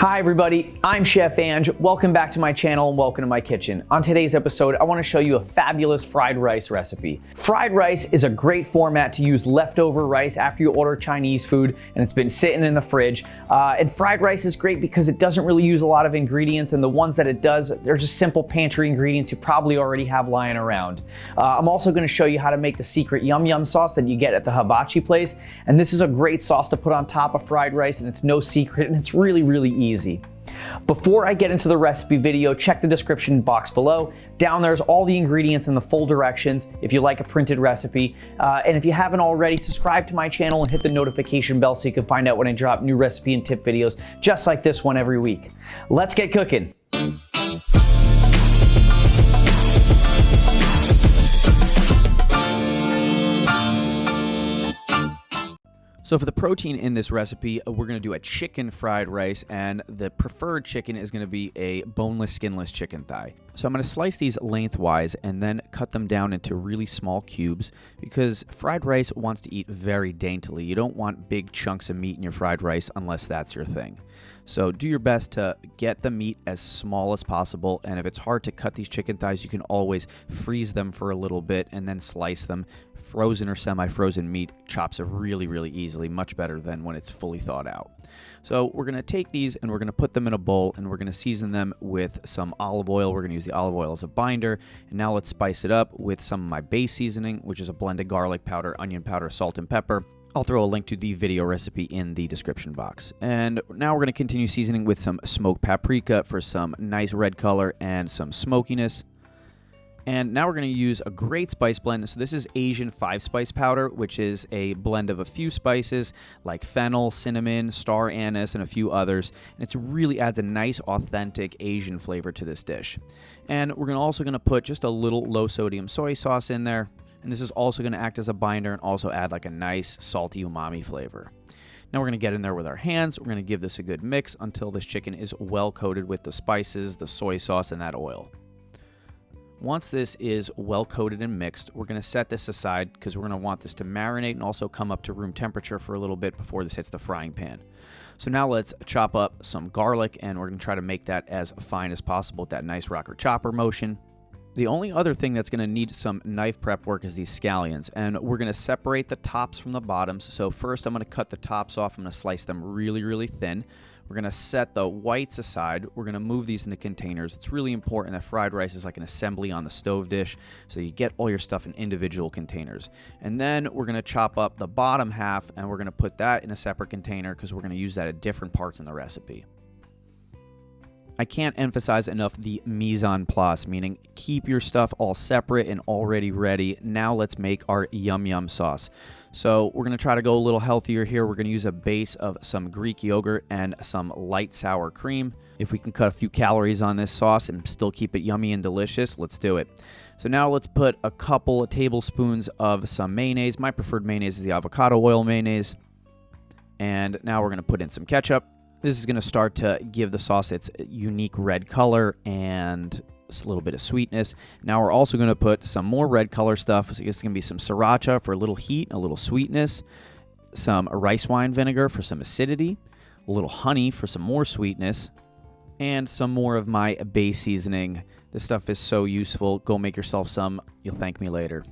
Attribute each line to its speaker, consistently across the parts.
Speaker 1: Hi everybody, I'm Chef Ange. Welcome back to my channel and welcome to my kitchen. On today's episode, I want to show you a fabulous fried rice recipe. Fried rice is a great format to use leftover rice after you order Chinese food and it's been sitting in the fridge. And fried rice is great because it doesn't really use a lot of ingredients, and the ones that it does, they're just simple pantry ingredients you probably already have lying around. I'm also going to show you how to make the secret YumYum sauce that you get at the hibachi place. And this is a great sauce to put on top of fried rice, and it's no secret, and it's really easy. Before I get into the recipe video, check the description box below. Down there's all the ingredients and the full directions if you like a printed recipe. And if you haven't already, subscribe to my channel and hit the notification bell so you can find out when I drop new recipe and tip videos just like this one every week. Let's get cooking. So for the protein in this recipe, we're going to do a chicken fried rice, and the preferred chicken is going to be a boneless, skinless chicken thigh. So I'm going to slice these lengthwise and then cut them down into really small cubes because fried rice wants to eat very daintily. You don't want big chunks of meat in your fried rice unless that's your thing. So do your best to get the meat as small as possible, and if it's hard to cut these chicken thighs, you can always freeze them for a little bit and then slice them. Frozen or semi-frozen meat chops it really easily, much better than when it's fully thawed out. So we're going to take these and we're going to put them in a bowl, and we're going to season them with some olive oil. We're going to use the olive oil as a binder, and now let's spice it up with some of my base seasoning, which is a blend of garlic powder, onion powder, salt, and pepper. I'll throw a link to the video recipe in the description box. And now we're going to continue seasoning with some smoked paprika for some nice red color and some smokiness. And now we're going to use a great spice blend. So this is Asian 5-spice powder, which is a blend of a few spices like fennel, cinnamon, star anise, and a few others. And it really adds a nice, authentic Asian flavor to this dish. And we're also going to put just a little low-sodium soy sauce in there. And this is also going to act as a binder and also add like a nice, salty umami flavor. Now we're going to get in there with our hands. We're going to give this a good mix until this chicken is well coated with the spices, the soy sauce, and that oil. Once this is well coated and mixed, we're going to set this aside because we're going to want this to marinate and also come up to room temperature for a little bit before this hits the frying pan. So now let's chop up some garlic, and we're going to try to make that as fine as possible with that nice rocker chopper motion. The only other thing that's going to need some knife prep work is these scallions, and we're going to separate the tops from the bottoms. So first I'm going to cut the tops off. I'm going to slice them really thin. We're going to set the whites aside. We're going to move these into containers. It's really important that fried rice is like an assembly on the stove dish, so you get all your stuff in individual containers. And then we're going to chop up the bottom half, and we're going to put that in a separate container because we're going to use that at different parts in the recipe. I can't emphasize enough the mise en place, meaning keep your stuff all separate and already ready. Now let's make our YumYum sauce. So we're going to try to go a little healthier here. We're going to use a base of some Greek yogurt and some light sour cream. If we can cut a few calories on this sauce and still keep it yummy and delicious, let's do it. So now let's put a couple of tablespoons of some mayonnaise. My preferred mayonnaise is the avocado oil mayonnaise. And now we're going to put in some ketchup. This is going to start to give the sauce its unique red color and a little bit of sweetness. Now we're also going to put some more red color stuff. So it's going to be some sriracha for a little heat, a little sweetness, some rice wine vinegar for some acidity, a little honey for some more sweetness, and some more of my base seasoning. This stuff is so useful. Go make yourself some. You'll thank me later.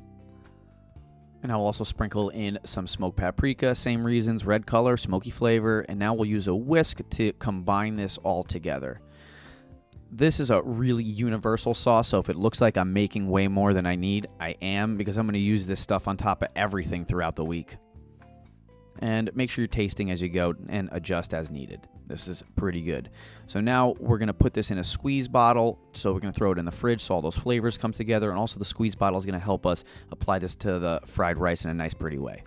Speaker 1: And I'll also sprinkle in some smoked paprika, same reasons, red color, smoky flavor, and now we'll use a whisk to combine this all together. This is a really universal sauce, so if it looks like I'm making way more than I need, I am, because I'm going to use this stuff on top of everything throughout the week. And make sure you're tasting as you go and adjust as needed. This is pretty good. So now we're going to put this in a squeeze bottle. So we're going to throw it in the fridge so all those flavors come together. And also the squeeze bottle is going to help us apply this to the fried rice in a nice, pretty way.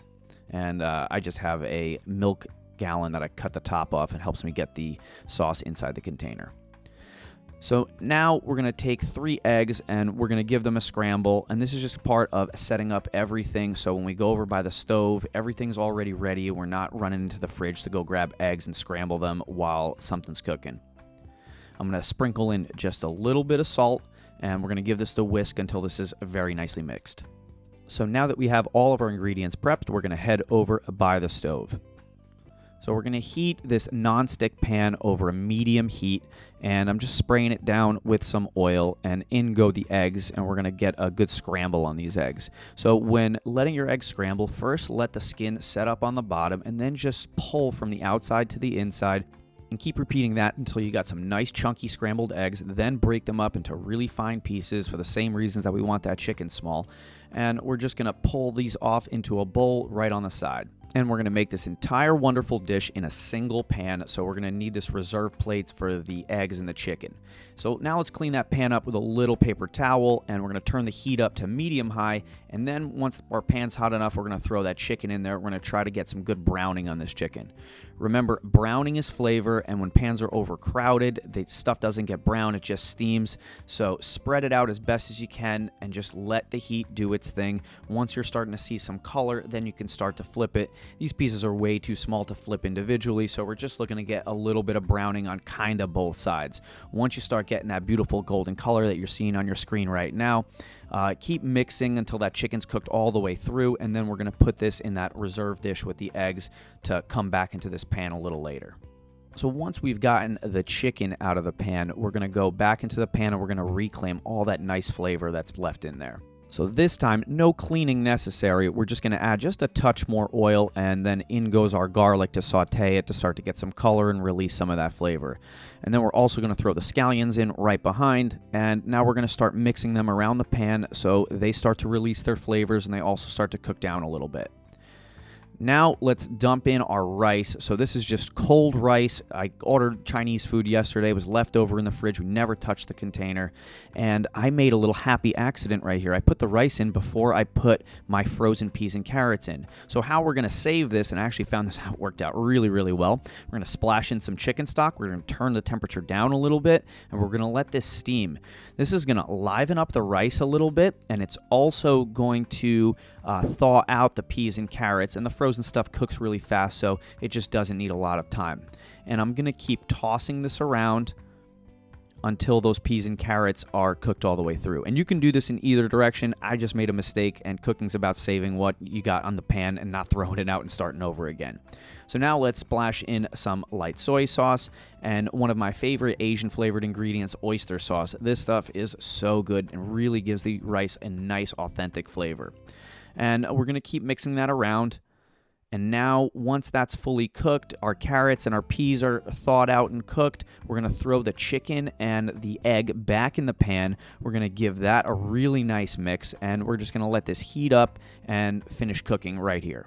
Speaker 1: And I just have a milk gallon that I cut the top off. It helps me get the sauce inside the container. So now we're going to take 3 eggs and we're going to give them a scramble. And this is just part of setting up everything. So when we go over by the stove, everything's already ready. We're not running into the fridge to go grab eggs and scramble them while something's cooking. I'm going to sprinkle in just a little bit of salt, and we're going to give this a whisk until this is very nicely mixed. So now that we have all of our ingredients prepped, we're going to head over by the stove. So we're going to heat this non-stick pan over a medium heat, and I'm just spraying it down with some oil, and in go the eggs, and we're going to get a good scramble on these eggs. So when letting your eggs scramble, first let the skin set up on the bottom, and then just pull from the outside to the inside, and keep repeating that until you got some nice chunky scrambled eggs. Then break them up into really fine pieces for the same reasons that we want that chicken small. And we're just going to pull these off into a bowl right on the side. And we're going to make this entire wonderful dish in a single pan, so we're going to need this reserve plates for the eggs and the chicken. So now let's clean that pan up with a little paper towel, and we're going to turn the heat up to medium-high, and then once our pan's hot enough, we're going to throw that chicken in there. We're going to try to get some good browning on this chicken. Remember, browning is flavor, and when pans are overcrowded, the stuff doesn't get brown, it just steams. So spread it out as best as you can, and just let the heat do its thing. Once you're starting to see some color, then you can start to flip it. These pieces are way too small to flip individually, so we're just looking to get a little bit of browning on kind of both sides. Once you start getting that beautiful golden color that you're seeing on your screen right now, keep mixing until that chicken's cooked all the way through, and then we're going to put this in that reserve dish with the eggs to come back into this pan a little later. So once we've gotten the chicken out of the pan, we're going to go back into the pan and we're going to reclaim all that nice flavor that's left in there. So this time, no cleaning necessary. We're just going to add just a touch more oil, and then in goes our garlic to saute it to start to get some color and release some of that flavor. And then we're also going to throw the scallions in right behind, and now we're going to start mixing them around the pan so they start to release their flavors and they also start to cook down a little bit. Now let's dump in our rice. So this is just cold rice. I ordered Chinese food yesterday. It was left over in the fridge. We never touched the container. And I made a little happy accident right here. I put the rice in before I put my frozen peas and carrots in. So how we're going to save this, and I actually found this out worked out really, really well. We're going to splash in some chicken stock. We're going to turn the temperature down a little bit, and we're going to let this steam. This is going to liven up the rice a little bit, and it's also going to thaw out the peas and carrots, and the frozen stuff cooks really fast, so it just doesn't need a lot of time. And I'm going to keep tossing this around until those peas and carrots are cooked all the way through. And you can do this in either direction. I just made a mistake, and cooking's about saving what you got on the pan and not throwing it out and starting over again. So now let's splash in some light soy sauce and one of my favorite Asian flavored ingredients, oyster sauce. This stuff is so good and really gives the rice a nice authentic flavor. And we're going to keep mixing that around. And now, once that's fully cooked, our carrots and our peas are thawed out and cooked, we're going to throw the chicken and the egg back in the pan. We're going to give that a really nice mix, and we're just going to let this heat up and finish cooking right here.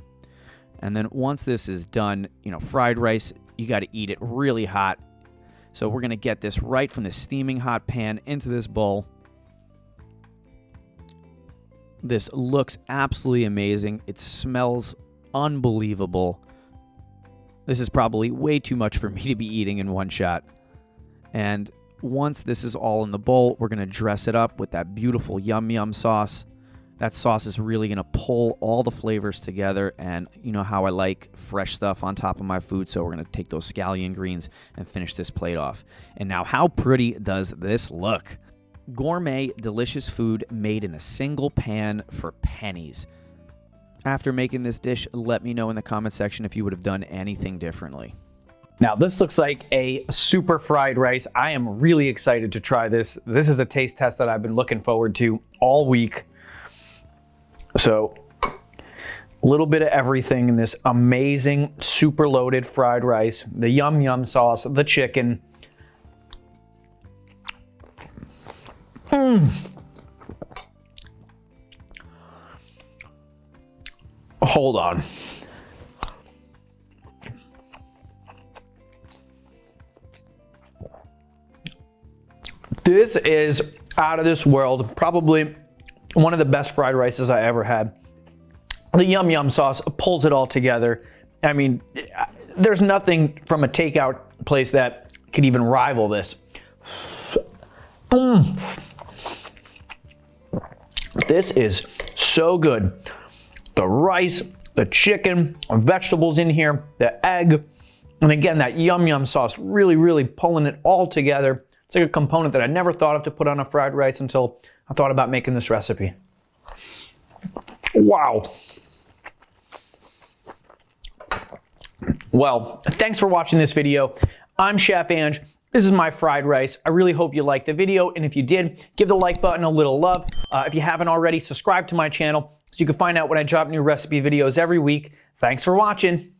Speaker 1: And then once this is done, fried rice, you got to eat it really hot. So we're going to get this right from the steaming hot pan into this bowl. This looks absolutely amazing. It smells unbelievable. This is probably way too much for me to be eating in one shot. And once this is all in the bowl, we're going to dress it up with that beautiful YumYum sauce. That sauce is really going to pull all the flavors together, and you know how I like fresh stuff on top of my food, so we're going to take those scallion greens and finish this plate off. And now, how pretty does this look? Gourmet, delicious food made in a single pan for pennies. After making this dish, let me know in the comment section if you would have done anything differently. Now, this looks like a super fried rice. I am really excited to try this. This is a taste test that I've been looking forward to all week. So, a little bit of everything in this amazing, super loaded fried rice. The YumYum sauce, the chicken. Hold on. This is out of this world. Probably one of the best fried rices I ever had. The YumYum sauce pulls it all together. I mean, there's nothing from a takeout place that could even rival this. This is so good. The rice, the chicken, vegetables in here, the egg, and again, that YumYum sauce really, really pulling it all together. It's like a component that I never thought of to put on a fried rice until I thought about making this recipe. Wow.
Speaker 2: Well, thanks for watching this video. I'm Chef Ange. This is my fried rice. I really hope you liked the video, and if you did, give the like button a little love. If you haven't already, subscribe to my channel so you can find out when I drop new recipe videos every week. Thanks for watching.